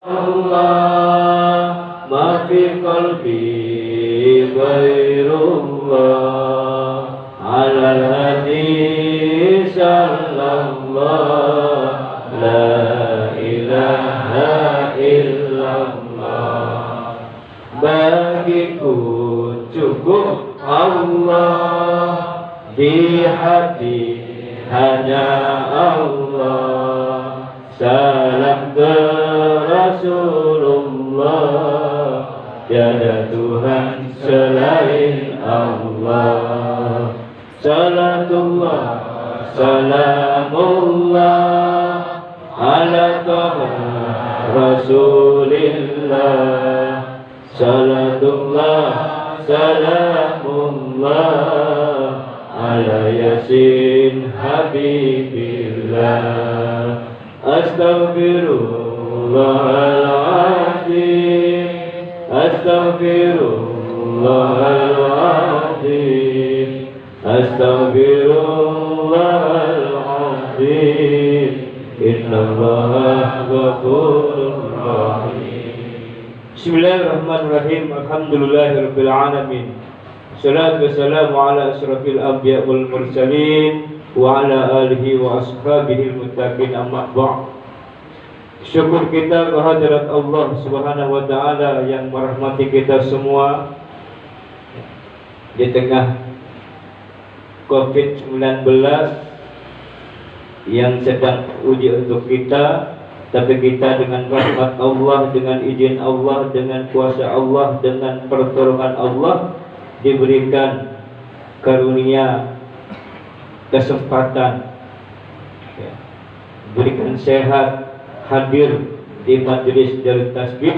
Allah, ma fi qalbi ghairullah, ala al-hadi sallallahu, la ilaha illallah. Bagiku cukup Allah, di hati hanya Allah. Salam ke Rasulullah, tiada Tuhan selain Allah. Salatullah, salamullah, ala taha Rasulillah. Salatullah, salamullah, ala Yasin Habibillah. Astaghfirullahaladzim, astaghfirullahaladzim, astaghfirullahaladzim. Innallaha ghafurur rahim. Bismillahirrahmanirrahim. Alhamdulillahirabbil alamin. Salatu wassalamu ala asyrafil anbiya wal mursalin wa ala alihi wa ashabihi muttaqin, amma ba'd. Syukur kita kehadirat Allah Subhanahu wa taala yang merahmati kita semua di tengah Covid-19 yang sedang uji untuk kita, tapi kita dengan rahmat Allah, dengan izin Allah, dengan kuasa Allah, dengan pertolongan Allah diberikan karunia kesempatan, berikan sehat, hadir di majelis Darut Tasbih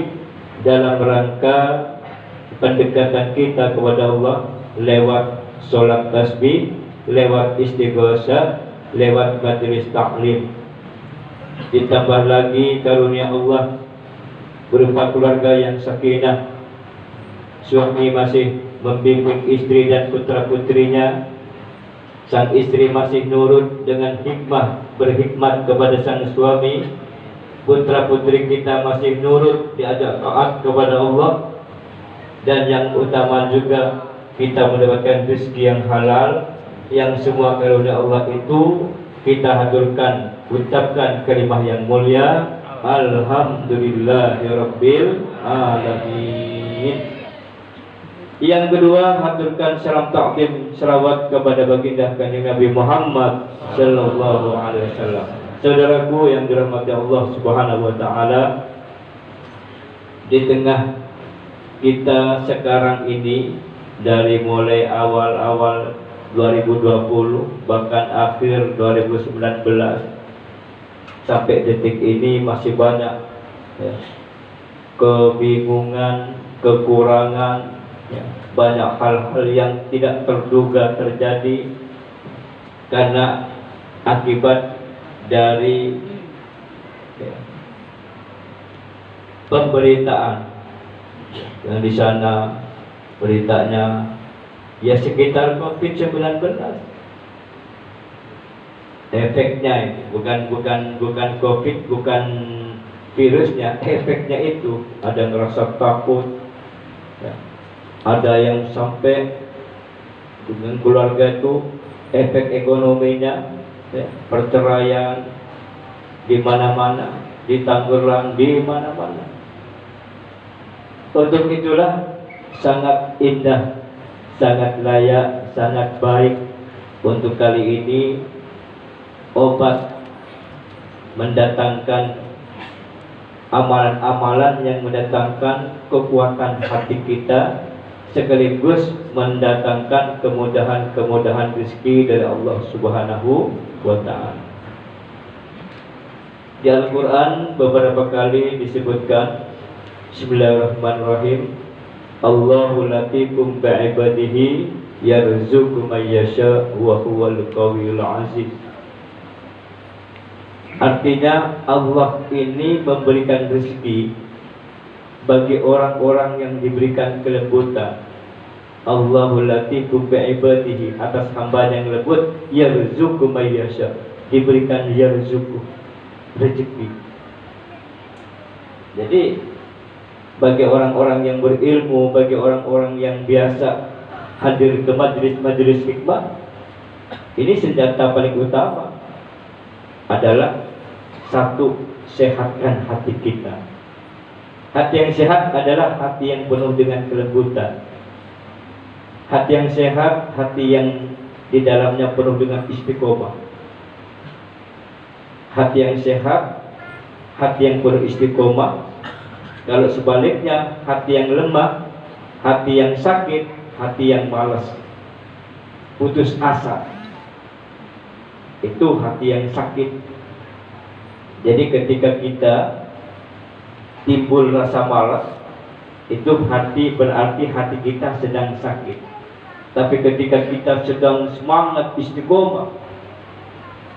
dalam rangka pendekatan kita kepada Allah lewat sholat tasbih, lewat istighosah, lewat majelis taklim. Ditambah lagi karunia Allah berupa keluarga yang sakinah, suami masih membimbing istri dan putra-putrinya, sang istri masih nurut dengan hikmah, berhikmat kepada sang suami, putra-putri kita masih nurut, diajak taat kepada Allah, dan yang utama juga kita mendapatkan rezeki yang halal, yang semua karunia Allah itu kita haturkan, ucapkan kalimah yang mulia, alhamdulillahirabbil alamin. Yang kedua, haturkan salam taklim selawat kepada baginda Kanjeng Nabi Muhammad sallallahu alaihi wasallam. Saudaraku yang dirahmati Allah Subhanahu wa taala, di tengah kita sekarang ini, dari mulai awal-awal 2020 bahkan akhir 2019 sampai detik ini masih banyak kebingungan, kekurangan, banyak hal-hal yang tidak terduga terjadi karena akibat dari pemberitaan yang di sana beritanya ya sekitar COVID-19. Efeknya itu bukan COVID, bukan virusnya, efeknya itu ada ngerasa takut, ada yang sampai dengan keluarga itu efek ekonominya, perceraian di mana-mana, di Tangerang, di mana-mana. Untuk itulah sangat indah, sangat layak, sangat baik untuk kali ini obat mendatangkan amalan-amalan yang mendatangkan kekuatan hati kita, sekaligus mendatangkan kemudahan-kemudahan rezeki dari Allah Subhanahu wa ta'ala. Di Al-Quran beberapa kali disebutkan, Bismillahirrahmanirrahim, Allahu latifum bi'ibadihi yarzuqu man yasha wa huwal qawiyul aziz. Artinya Allah ini memberikan rezeki bagi orang-orang yang diberikan kelembutan. Allahu latifum bi'ibadihi, atas hamba yang lembut, yarzuqu man yasha, diberikan yarzuqu, rezeki. Jadi bagi orang-orang yang berilmu, bagi orang-orang yang biasa hadir ke majelis-majelis hikmah, ini senjata paling utama adalah satu, sehatkan hati kita. Hati yang sehat adalah hati yang penuh dengan kelembutan. Hati yang sehat, hati yang di dalamnya penuh dengan istiqomah. Hati yang sehat, hati yang penuh istiqomah. Kalau sebaliknya, hati yang lemah, hati yang sakit, hati yang malas, putus asa, itu hati yang sakit. Jadi ketika kita timbul rasa malas, itu berarti hati kita sedang sakit. Tapi ketika kita sedang semangat istiqomah,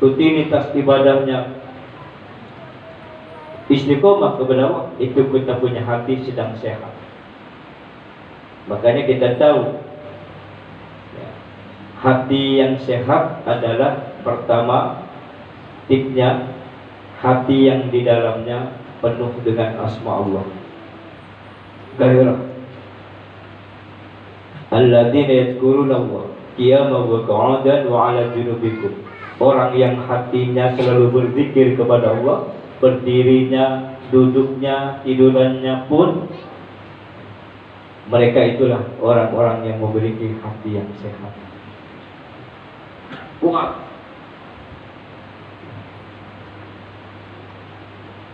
rutinitas ibadahnya istiqomah kepada Allah, itu kita punya hati sedang sehat. Makanya kita tahu ya, hati yang sehat adalah pertama tipnya hati yang di dalamnya penuh dengan asma Allah. Gairah alladzina yadhkuruna Allah qiyaman wa qu'udan wa 'ala junubikum. Orang yang hatinya selalu berzikir kepada Allah, berdirinya, duduknya, tidurannya pun, mereka itulah orang-orang yang memiliki hati yang sehat, kuat.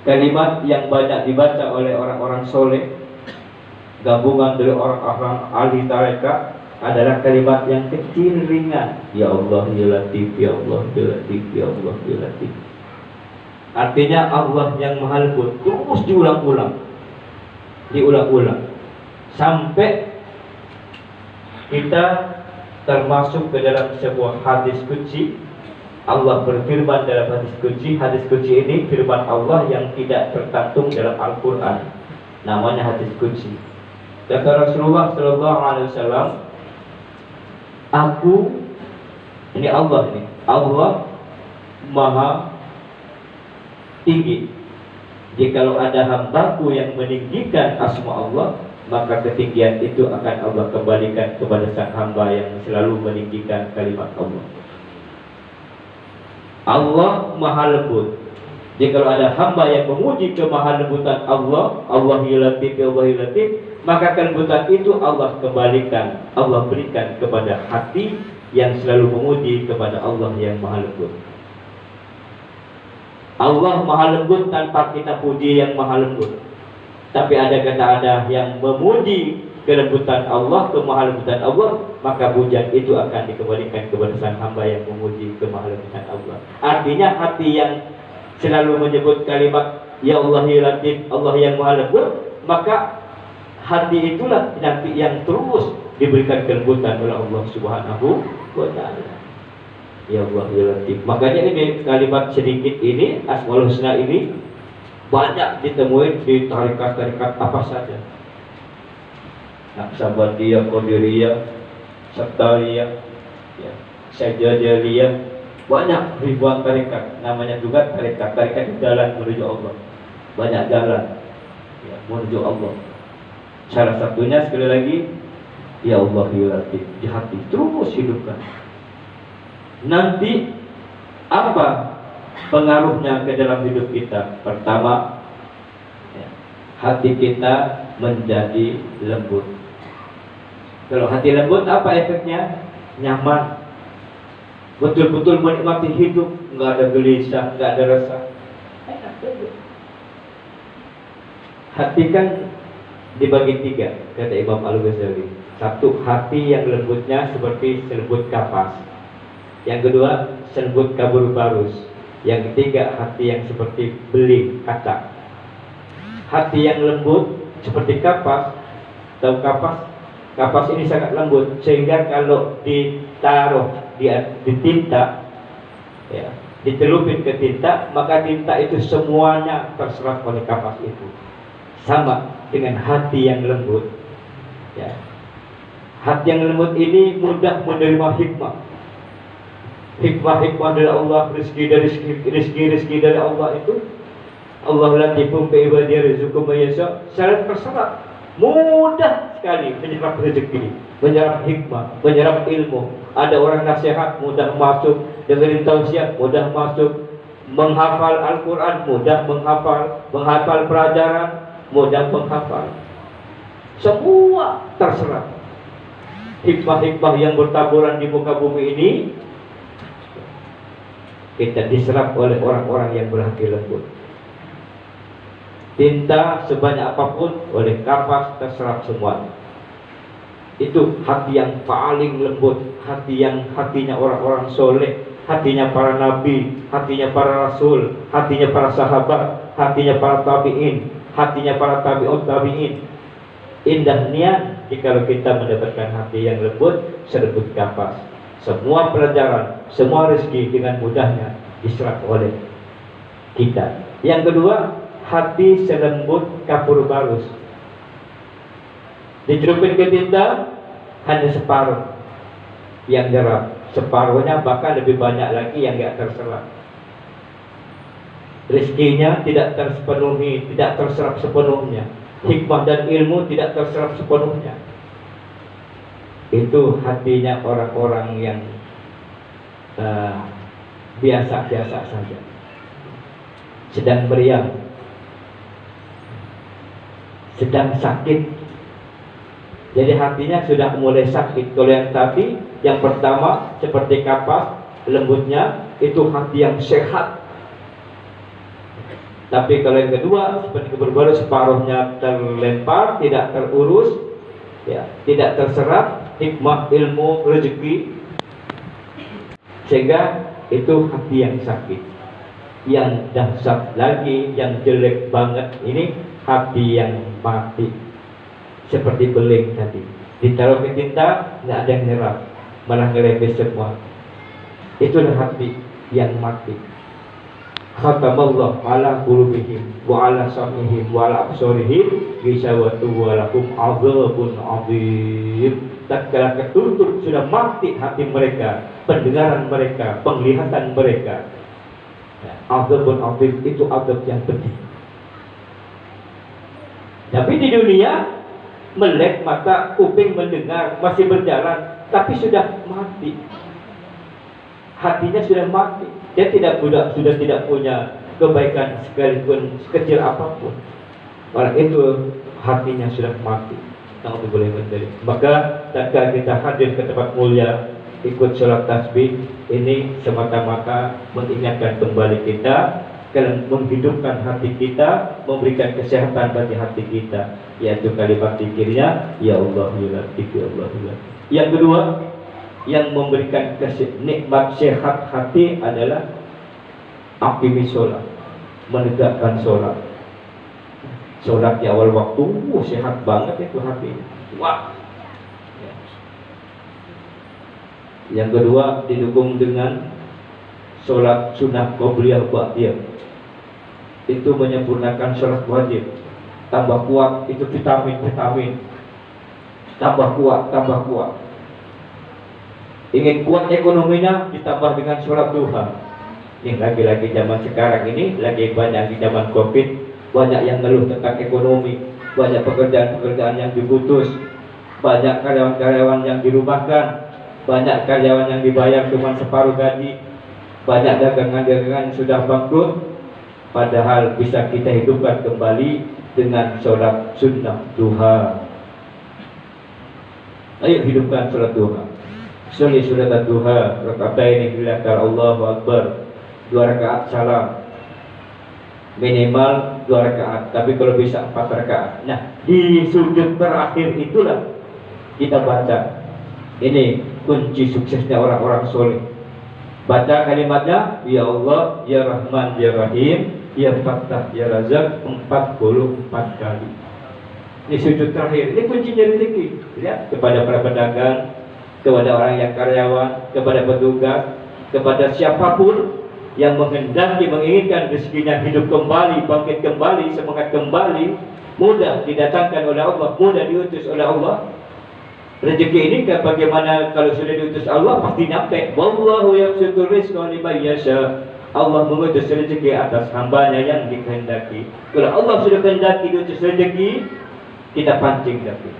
Kalimat yang banyak dibaca oleh orang-orang soleh, gabungan dari orang-orang ahli tarekat, adalah kalimat yang kecil ringan. Ya Allah ya Latif, ya Allah ya Latif, ya Allah ya Latif. Artinya Allah yang Maha Lembut terus diulang-ulang, sampai kita termasuk ke dalam sebuah hadis qudsi. Allah berfirman dalam hadis qudsi ini, firman Allah yang tidak tercantum dalam Al-Quran, namanya hadis qudsi. Kata Rasulullah sallallahu alaihi wasallam, aku, ini Allah Maha tinggi. Jikalau ada hambaku yang meninggikan asma Allah, maka ketinggian itu akan Allah kembalikan kepada sang hamba yang selalu meninggikan kalimat Allah. Allah Maha Lembut. Jikalau ada hamba yang memuji kemahalembutan Allah, Allah ya Latif, Allah ya Latif, maka kelembutan itu Allah kembalikan, Allah berikan kepada hati yang selalu memuji kepada Allah yang Maha Lembut. Allah Maha Lembut tanpa kita puji yang Maha Lembut. Tapi ada yang memuji kelembutan Allah, kemahalembutan Allah, maka pujian itu akan dikembalikan kepada sang hamba yang memuji kemahalembutan Allah. Artinya hati yang selalu menyebut kalimat Ya Allah ya Latif, Allah yang Maha Lembut, maka hati itulah nanti yang terus diberikan kelembutan oleh Allah Subhanahu wa Ta'ala. Ya Allah ya Latif. Makanya ini kalimat sedikit ini, Asmaul Husna ini banyak ditemui di tarikat-tarikat apa saja. Naqsabandiyah, Qadiriyah, Sattariyah, ya, Sajajariyah, banyak ribuan tarikat. Namanya juga tarikat jalan menuju Allah. Banyak jalan ya, menuju Allah. Salah satunya sekali lagi Ya Allah ya Latif, di hati terus hidupkan. Nanti apa pengaruhnya ke dalam hidup kita? Pertama, ya, hati kita menjadi lembut. Kalau hati lembut, apa efeknya? Nyaman, betul-betul menikmati hidup, nggak ada gelisah, nggak ada rasa. Hati kan dibagi tiga, kata Imam Al-Ghazali. Satu, hati yang lembutnya seperti selembut kapas. Yang kedua, selembut kabur barus. Yang ketiga, hati yang seperti beling kaca. Hati yang lembut seperti kapas. Tahu kapas? Kapas ini sangat lembut sehingga kalau ditaruh di tinta, ya, ditelupin ke tinta, maka tinta itu semuanya terserap oleh kapas itu. Sama dengan hati yang lembut, ya. Hati yang lembut ini mudah menerima hikmah. Hikmah dari Allah, rezeki dari Allah itu Allah latifun bi ibadihi yarzuqu man yasha. Syarat terserap. Mudah sekali menyerap rezeki, menyerap hikmah, menyerap ilmu. Ada orang nasihat mudah masuk, dengerin tausiah mudah masuk, menghafal Al-Quran mudah menghafal pelajaran mudah menghafal. Semua terserap. Hikmah-hikmah yang bertaburan di muka bumi ini kita diserap oleh orang-orang yang berhati lembut. Tinta sebanyak apapun oleh kapas terserap semua. Itu hati yang paling lembut, hatinya orang-orang soleh, hatinya para nabi, hatinya para rasul, hatinya para sahabat, hatinya para tabi'in, hatinya para tabi'ut tabi'in. Indahnya jika kita mendapatkan hati yang lembut, selembut kapas. Semua pelajaran, semua rezeki dengan mudahnya diserap oleh kita. Yang kedua, hati selembut kapur barus. Dicelupin ke tinta hanya separuh yang nyerap, separuhnya bahkan lebih banyak lagi yang tidak terserap. Rezekinya tidak terpenuhi, tidak terserap sepenuhnya. Hikmah dan ilmu tidak terserap sepenuhnya. Itu hatinya orang-orang yang biasa-biasa saja, sedang meriang, sedang sakit. Jadi hatinya sudah mulai sakit. Kalau yang tadi, yang pertama seperti kapas, lembutnya itu hati yang sehat. Tapi kalau yang kedua seperti kapur barus, separuhnya terlempar, tidak terurus, ya, tidak terserap hikmah, ilmu, rezeki, sehingga itu hati yang sakit. Yang dahsyat lagi, yang jelek banget ini hati yang mati, seperti beling tadi, ditaruh ke tinta nggak ada yang nyerap, malah ngelepes semua. Itulah hati yang mati. Khatamallahu ala qulubihim wa ala sam'ihim wa ala absarihim gisawatu wa lakum adzabun adzim. Tatkala ketutup sudah mati hati mereka, pendengaran mereka, penglihatan mereka. Adzabun adzim itu azab yang pedih. Tapi di dunia melek mata, kuping mendengar, masih berjalan, tapi sudah mati. Hatinya sudah mati. Dia sudah tidak punya kebaikan sekalipun sekecil apapun. Orang itu hatinya sudah mati. Yang boleh menjadi. Maka tatkala kita hadir ke tempat mulia, ikut sholat tasbih, ini semata-mata mengingatkan kembali kita, menghidupkan hati kita, memberikan kesehatan bagi hati kita, yaitu kalimat zikirnya, ya Allah ya Latif ya Allah ya Latif. Yang kedua, yang memberikan nikmat sehat hati adalah aqimi sholat, menegakkan sholat. Sholat di awal waktu, sehat banget itu hati. Wah. Yang kedua, didukung dengan sholat sunnah qobliyah ba'diyah. Itu menyempurnakan sholat wajib. Tambah kuat, itu vitamin. Tambah kuat. Ingin kuat ekonominya, ditambah dengan sholat duha. Ini lagi-lagi zaman sekarang ini, lagi banyak di zaman Covid, banyak yang ngeluh tentang ekonomi, banyak pekerjaan-pekerjaan yang diputus, banyak karyawan-karyawan yang dirumahkan, banyak karyawan yang dibayar cuma separuh gaji, banyak dagangan-dagangan yang sudah bangkrut. Padahal bisa kita hidupkan kembali dengan sholat sunnah duha. Ayo hidupkan sholat duha. Sholli sholat duha raka'ataini bilakar Allahu Akbar, 2 rakaat salam, minimal 2 rakaat, tapi kalau bisa 4 rakaat. Nah, di sujud terakhir itulah kita baca. Ini kunci suksesnya orang-orang soleh. Baca kalimatnya, ya Allah, ya Rahman, ya Rahim, ya Fattah, ya Razak 44 kali. Ini sujud terakhir, ini kuncinya rezeki. Lihat, kepada para pedagang, kepada orang yang karyawan, kepada petugas, kepada siapapun yang menghendaki, menginginkan rezekinya hidup kembali, bangkit kembali, semangat kembali, mudah didatangkan oleh Allah, mudah diutus oleh Allah. Rezeki ini bagaimana kalau sudah diutus Allah pasti nyampe. Wallahu yabsutur rizqa liman yasha. Allah mengutus rezeki atas hambanya yang dikehendaki. Kalau Allah sudah kehendaki diutus rezeki, kita pancing rezeki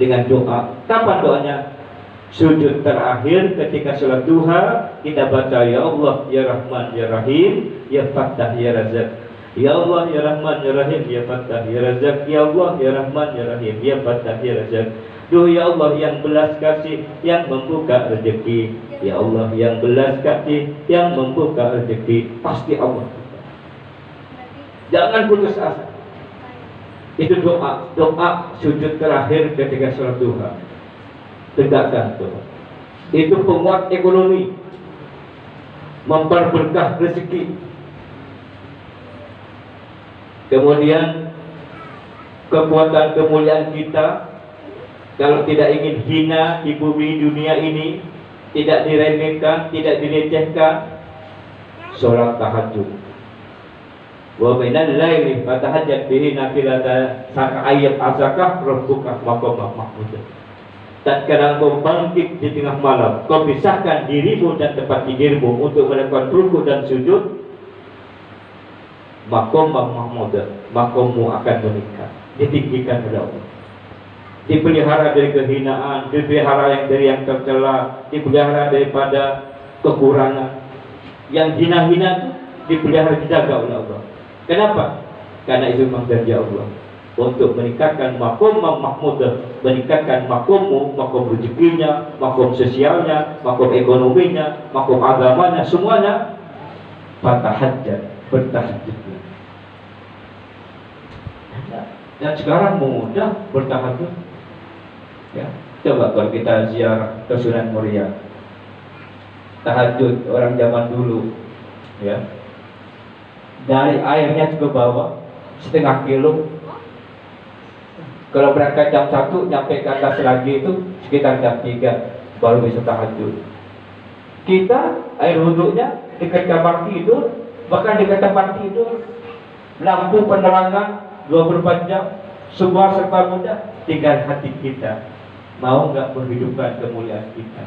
dengan doa. Kapan doanya? Sujud terakhir ketika sholat duha, kita baca ya Allah ya Rahman ya Rahim ya Fattah ya Razak. Ya Allah ya Rahman ya Rahim ya Fattah ya Razak. Ya Allah ya Rahman ya Rahim ya Fattah ya Razak. Duh ya Allah yang belas kasih yang membuka rezeki. Ya Allah yang belas kasih yang membuka rezeki. Pasti Allah. Jangan putus asa. Itu doa sujud terakhir ketika sholat duha. Tegakkan doa. Itu penguat ekonomi, memperberkah rezeki. Kemudian kekuatan kemuliaan kita, kalau tidak ingin hina di bumi dunia ini, tidak diremehkan, tidak dilecehkan, sholat tahajud. Wa minal laili fatahajjat bihi nafilatan sa'ayyat asakah rabbuka maqamah mahmud. Tatkala kau bangkit di tengah malam, kau pisahkan dirimu dan tempat tidurmu untuk melakukan rukuk dan sujud, maqamah mahmud, makammu akan meningkat, ditinggikan oleh Allah. Dipelihara dari kehinaan, dipelihara dari yang tercela, dipelihara daripada kekurangan. Yang hina-hina itu dipelihara, dijaga oleh Allah. Kenapa? Karena itu memang janji Allah untuk meningkatkan makom mahmud, meningkatkan makommu, makom rezekinya, makom sosialnya, makom ekonominya, makom agamanya, semuanya. Fatahajjat, bertahajud. Dan sekarang mudah bertahajud. Ya, coba kalau kita ziarah ke Sunan Muria, tahajud orang zaman dulu, ya, dari airnya ke bawah setengah kilo. Kalau berangkat jam 1 nyampe ke atas lagi itu sekitar jam 3 baru bisa tahajud. Kita air wudhunya dekat kamar tidur, bahkan dekat tempat tidur, lampu penerangan 24 jam, semua serba mudah. Tinggal hati kita mau nggak menghidupkan kemuliaan kita,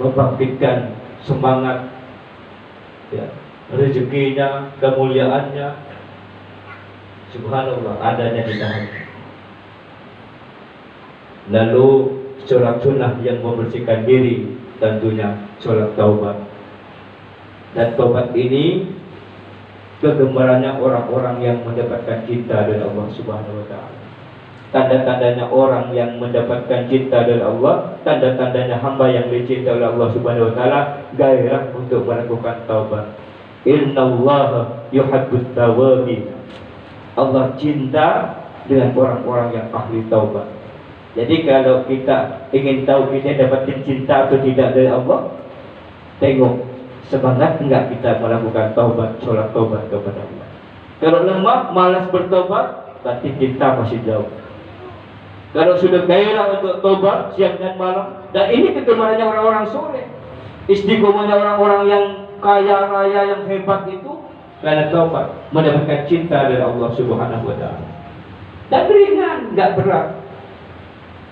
membangkitkan semangat, ya, rezekinya, kemuliaannya. Subhanallah, adanya di tahajud. Lalu sholat sunnah yang membersihkan diri, tentunya sholat taubat. Dan taubat ini kegemarannya orang-orang yang mendapatkan cinta dari Allah Subhanahu wa Ta'ala. Tanda-tandanya orang yang mendapatkan cinta dari Allah, tanda-tandanya hamba yang dicinta oleh Allah Subhanahu wa Ta'ala, gairah untuk melakukan taubat. Innallaha yuhibbut tawwabin. Allah cinta dengan orang-orang yang ahli taubat. Jadi kalau kita ingin tahu kita dapatin cinta atau tidak dari Allah, tengok semangat enggak kita melakukan taubat, sholat taubat kepada Allah. Kalau lemah, malas bertobat, berarti kita masih jauh. Kalau sudah gairah untuk taubat siang dan malam, dan ini kegemarannya orang-orang soleh, istiqomahnya orang-orang yang kaya raya yang hebat itu karena taubat, mendapatkan cinta dari Allah Subhanahu wa Ta'ala. Dan ringan, enggak berat.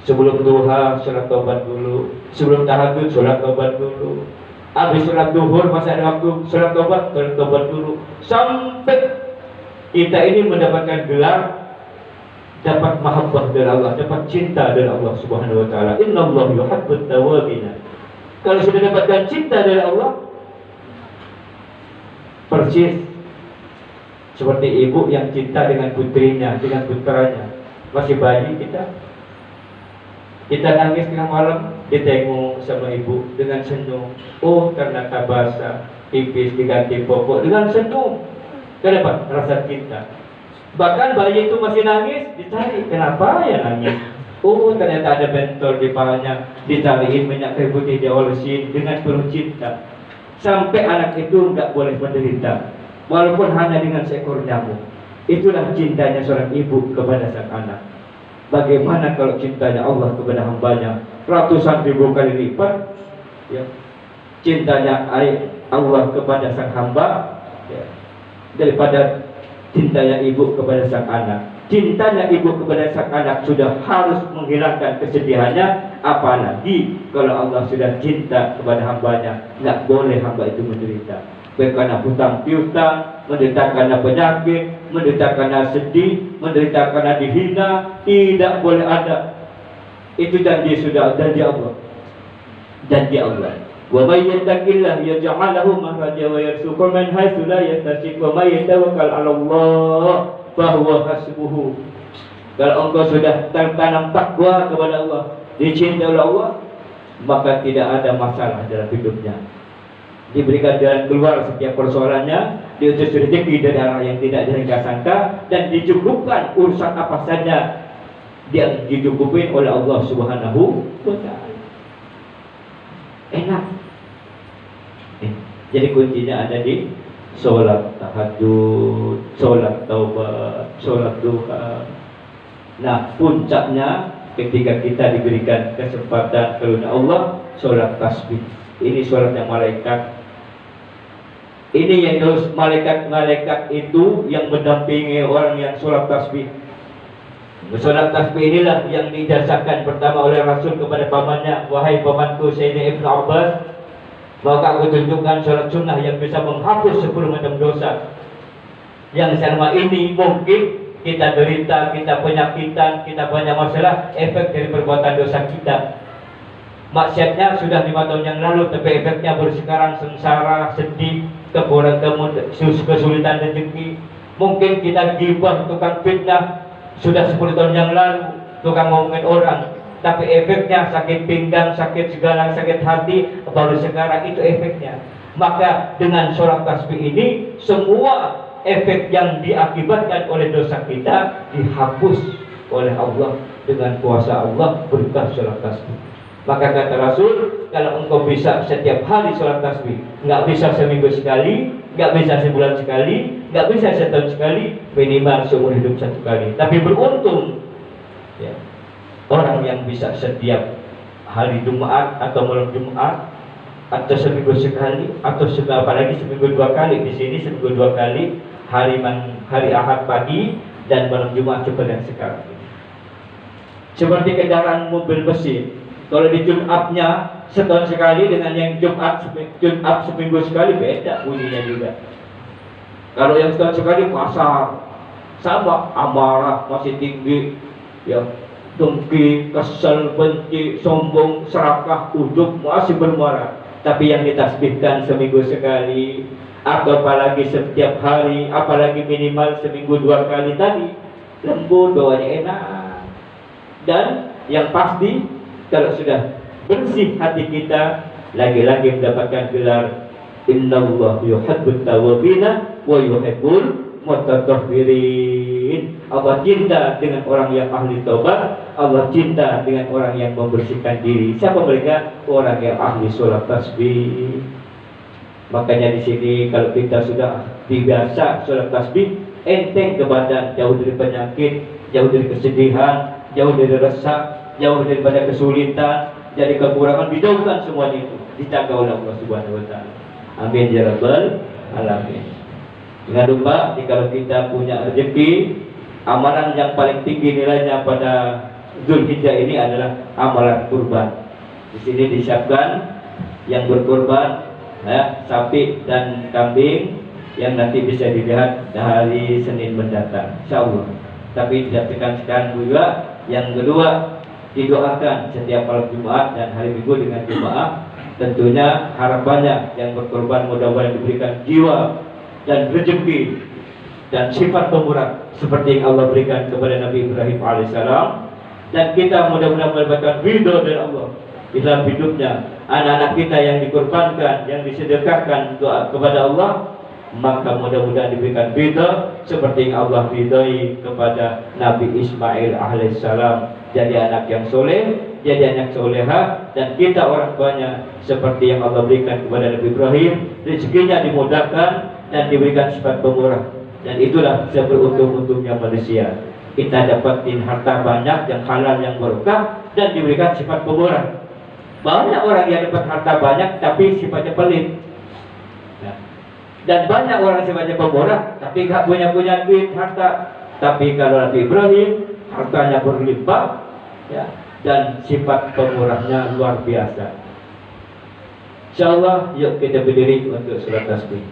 Sebelum duha sholat taubat dulu, sebelum tahajud sholat taubat dulu, habis sholat duhur masih ada waktu sholat taubat dulu, sampai kita ini mendapatkan gelar dapat mahabbah dari Allah, dapat cinta dari Allah Subhanahu wa Ta'ala. Innallaha yuhibbut tawwabin. Kalau sudah dapatkan cinta dari Allah, persis seperti ibu yang cinta dengan putrinya, dengan putranya. Masih bayi kita nangis tengah malam, ditengok sama ibu dengan senyum. Oh, ternyata basah, tipis diganti popok dengan senyum. Kenapa? Rasa cinta. Bahkan bayi itu masih nangis, dicari kenapa ya nangis. Oh, ternyata ada bentol di palanya, dicariin minyak kayu putih, diolesin dengan penuh cinta. Sampai anak itu nggak boleh menderita, walaupun hanya dengan seekor nyamuk. Itulah cintanya seorang ibu kepada sang anak. Bagaimana kalau cintanya Allah kepada hambanya ratusan ribu kali lipat, ya, cintanya Allah kepada sang hamba, ya, daripada cintanya ibu kepada sang anak. Cintanya ibu kepada sang anak sudah harus menghilangkan kesedihannya, apalagi kalau Allah sudah cinta kepada hambanya, nggak boleh hamba itu menderita. baik karena hutang piutang, menderita karena penyakit, menderita karena sedih, menderita karena dihina, tidak boleh ada. Itu janji sudah, janji Allah. Janji Allah. Wa may yattaqillah yaj'al lahu makhraja wa yarzuqhu min haitsu la yahtasib wa may yatawakkal 'ala Allah fa huwa hasbuhu. Kalau engkau sudah tertanam takwa kepada Allah, dicintai oleh Allah, maka tidak ada masalah dalam hidupnya. Diberikan jalan keluar setiap persoalannya, diutus rezeki dari arah yang tidak disangka, dan dicukupkan urusan apa saja dia dicukupin oleh Allah Subhanahu wa ta'ala. Enak. Jadi kuncinya ada di sholat tahajud, sholat taubat, sholat duha. Nah, puncaknya ketika kita diberikan kesempatan karunia Allah, sholat tasbih. Ini sholat yang malaikat. Ini yang terus malaikat itu yang mendampingi orang yang sholat tasbih. Sholat tasbih inilah yang diijazahkan pertama oleh Rasul kepada pamannya, wahai pamanku Sayyidina Ibnu Abbas, maka aku tunjukkan sholat sunnah yang bisa menghapus 10 macam dosa yang selama ini mungkin kita derita, kita penyakitan, kita banyak masalah, efek dari perbuatan dosa kita. Maksiatnya sudah 5 tahun yang lalu, tapi efeknya baru sekarang, sengsara, sedih, kesulitan rezeki. Mungkin kita gibah, tukang fitnah, sudah 10 tahun yang lalu, tukang ngomongin orang, tapi efeknya sakit pinggang, sakit segala, sakit hati, baru sekarang itu efeknya. Maka dengan sholat tasbih ini, semua efek yang diakibatkan oleh dosa kita dihapus oleh Allah dengan kuasa Allah berkah sholat tasbih. Maka kata Rasul, kalau engkau bisa setiap hari sholat tasbih, nggak bisa seminggu sekali, nggak bisa sebulan sekali, nggak bisa setahun sekali, minimal seumur hidup 1 kali. Tapi beruntung ya, orang yang bisa setiap hari Jumat atau malam Jumat, atau seminggu sekali, atau apalagi seminggu 2 kali. Di sini seminggu 2 kali, hari Ahad pagi dan malam Jumat seperti yang sekarang. Seperti kendaraan mobil mesin, kalau di Jumatnya setahun sekali dengan yang Jumat seminggu sekali, beda bunyinya juga. Kalau yang setahun sekali pasar, sama amarah masih tinggi, ya, dengki, kesel, benci, sombong, serakah, ujub masih bermuara. Tapi yang ditasbihkan seminggu sekali, atau apalagi setiap hari, apalagi minimal seminggu 2 kali tadi, lembut, doanya enak. Dan yang pasti, kalau sudah bersih hati kita, lagi-lagi mendapatkan gelar Innallahu yuhibbut tawwabina wa yuhibbul mutatahhirin. Allah cinta dengan orang yang ahli taubat, Allah cinta dengan orang yang membersihkan diri. Siapa mereka? Orang yang ahli sholat tasbih. Makanya di sini kalau kita sudah biasa sholat tasbih, enteng ke badan, jauh dari penyakit, jauh dari kesedihan, jauh dari resah, jauh daripada kesulitan, jadi kekurangan, dijauhkan semuanya itu, dijaga oleh Allah Subhanahu wa ta'ala. Amin ya rabbal alamin. Jangan lupa, kalau kita punya rezeki, amalan yang paling tinggi nilainya pada Zulhijjah ini adalah amalan kurban. Di sini disiapkan yang berkurban, ya, sapi dan kambing yang nanti bisa dilihat hari Senin mendatang, insyaallah. Tapi disampaikan sekarang juga, yang kedua, didoakan setiap malam Jumat dan hari Minggu dengan jemaah. Tentunya harapannya yang berkorban mudah-mudahan diberikan jiwa dan rezeki dan sifat pemurah seperti yang Allah berikan kepada Nabi Ibrahim alaihissalam, dan kita mudah-mudahan mendapatkan ridho dari Allah di dalam hidupnya. Anak-anak kita yang dikorbankan, yang disedekahkan doa kepada Allah, maka mudah-mudahan diberikan ridho seperti yang Allah ridhoi kepada Nabi Ismail alaihissalam, jadi anak yang soleh, jadi anak soleha, dan kita orang tuanya seperti yang Allah berikan kepada Nabi Ibrahim, rezekinya dimudahkan dan diberikan sifat pemurah. Dan itulah seberuntung-untungnya manusia, kita dapatin harta banyak yang halal, yang berkah, dan diberikan sifat pemurah. Banyak orang yang dapat harta banyak tapi sifatnya pelit, dan banyak orang sifatnya pemurah tapi gak punya duit, harta. Tapi kalau Nabi Ibrahim hartanya berlimpah, ya, dan sifat pemurahnya luar biasa. Insyaallah, yuk kita berdiri untuk sholat tasbih.